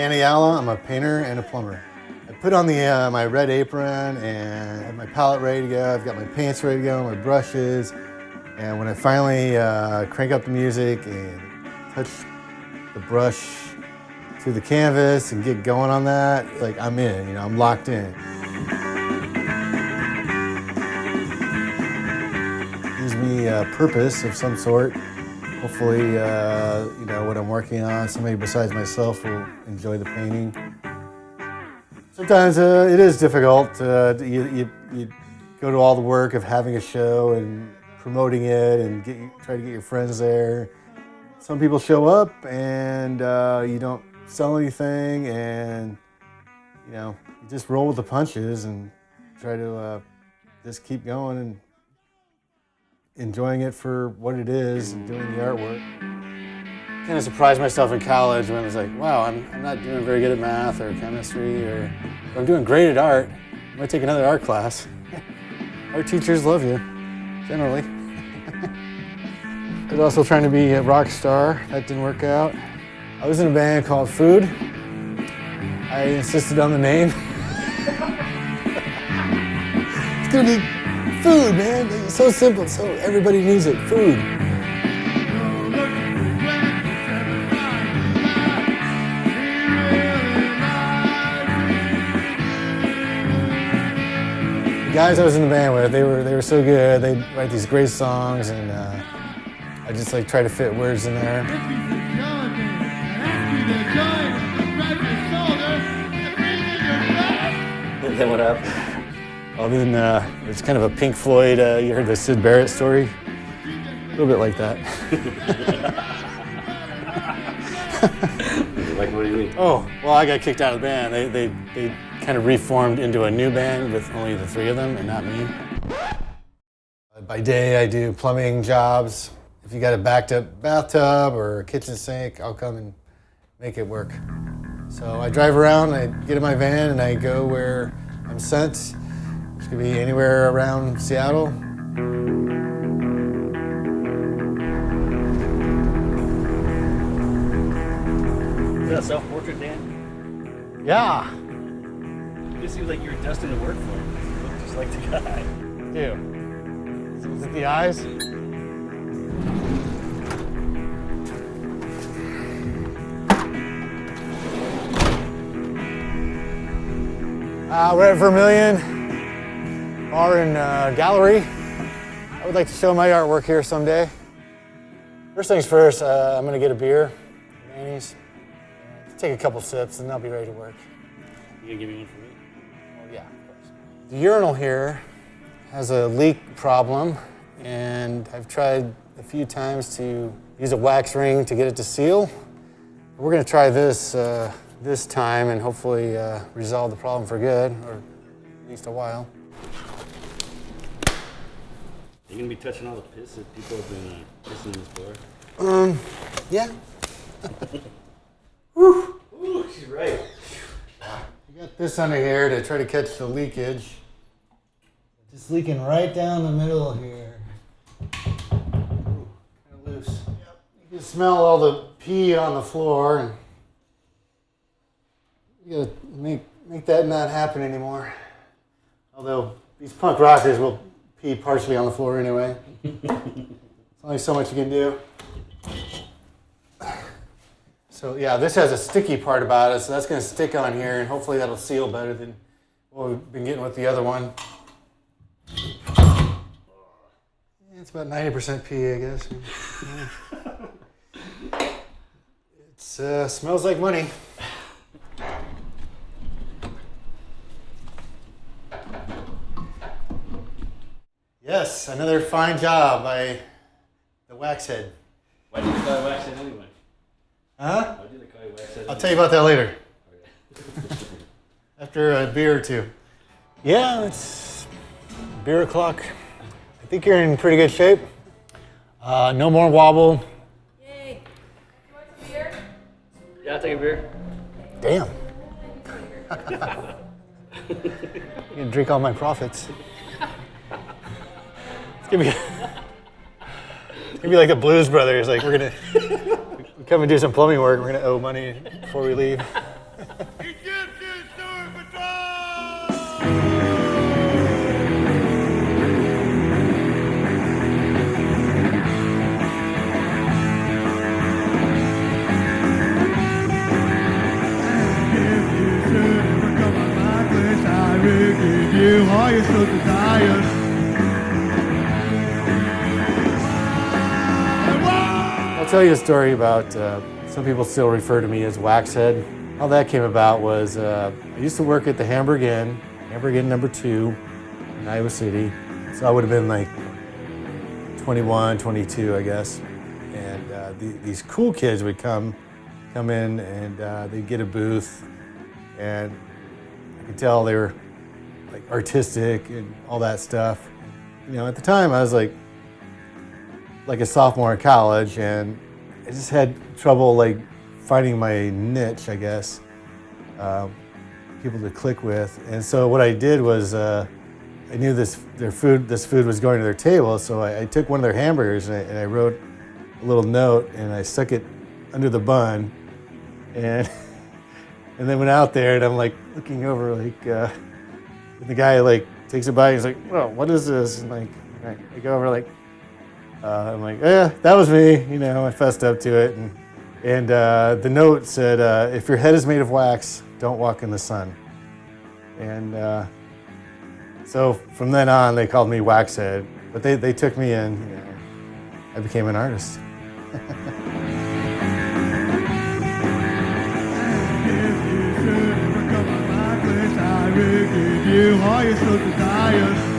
Dan Ayala. I'm a painter and a plumber. I put on the my red apron and have my palette ready to go. I've got my paints ready to go, my brushes. And when I finally crank up the music and touch the brush to the canvas and get going on that, like I'm in, you know, I'm locked in. Gives me a purpose of some sort. Hopefully, you know, what I'm working on, somebody besides myself will enjoy the painting. Sometimes it is difficult. You go to all the work of having a show and promoting it and try to get your friends there. Some people show up and you don't sell anything, and you know, you just roll with the punches and try to just keep going and enjoying it for what it is and doing the artwork. Kind of surprised myself in college when I was like, wow, I'm not doing very good at math or chemistry, or I'm doing great at art. I might take another art class. Art teachers love you, generally. I was also trying to be a rock star. That didn't work out. I was in a band called Food. I insisted on the name. It's gonna be food, man. It's so simple, so everybody needs it. Food. The guys I was in the band with, they were so good. They'd write these great songs, and I just like try to fit words in there. Then what happened? Well, then it's kind of a Pink Floyd, you heard the Syd Barrett story? A little bit like that. Like, what do you mean? Oh, well, I got kicked out of the band. They kind of reformed into a new band with only the three of them and not me. By day, I do plumbing jobs. If you got a backed up bathtub or a kitchen sink, I'll come and make it work. So I drive around, I get in my van, and I go where I'm sent. It could be anywhere around Seattle. Is that a self-portrait, Dan? Yeah. It just seems like you're destined to work for him. You look just like the guy. Do. Is it the eyes? We're at Vermilion Bar and Gallery. I would like to show my artwork here someday. First things first, I'm gonna get a beer, Manny's. Take a couple sips and I'll be ready to work. You gonna give me one for me? Oh yeah, of course. The urinal here has a leak problem, and I've tried a few times to use a wax ring to get it to seal. We're gonna try this this time and hopefully resolve the problem for good, or at least a while. You gonna be touching all the piss that people have been pissing in this bar? Yeah. Woo! Ooh, she's right. I got this under here to try to catch the leakage. Just leaking right down the middle here. Ooh, kind of loose. Yep. You can smell all the pee on the floor, and you gotta make that not happen anymore. Although these punk rockers will pee partially on the floor anyway. There's only so much you can do. So yeah, this has a sticky part about it, so that's gonna stick on here, and hopefully that'll seal better than what we've been getting with the other one. Yeah, it's about 90% pee, I guess. Yeah. It smells like money. Yes, another fine job by the Waxhead. Why did you call it Waxhead anyway? Huh? Why did they call you Waxhead? I'll tell you about that later. After a beer or two. Yeah, it's beer o'clock. I think you're in pretty good shape. No more wobble. Yay. You want some beer? Yeah, I'll take a beer. Damn. You can drink all my profits. It's gonna be like the Blues Brothers. Like, we're gonna come and do some plumbing work. We're gonna owe money before we leave. tell you a story about, some people still refer to me as Waxhead. How that came about was I used to work at the Hamburg Inn number 2 in Iowa City. So I would have been like 21, 22, I guess. And these cool kids would come in and they'd get a booth, and I could tell they were like artistic and all that stuff. You know, at the time I was like a sophomore in college, and I just had trouble like finding my niche, I guess, people to click with. And so what I did was I knew this food was going to their table, so I took one of their hamburgers and I wrote a little note and I stuck it under the bun, and and then went out there, and I'm like looking over, like and the guy like takes a bite. He's like, "Well, what is this?" And like I go over, like I'm like, "Yeah, that was me." You know, I fessed up to it, and the note said, "If your head is made of wax, don't walk in the sun." And so from then on, they called me Waxhead, but they took me in. You know, I became an artist. I will give you all your so desires.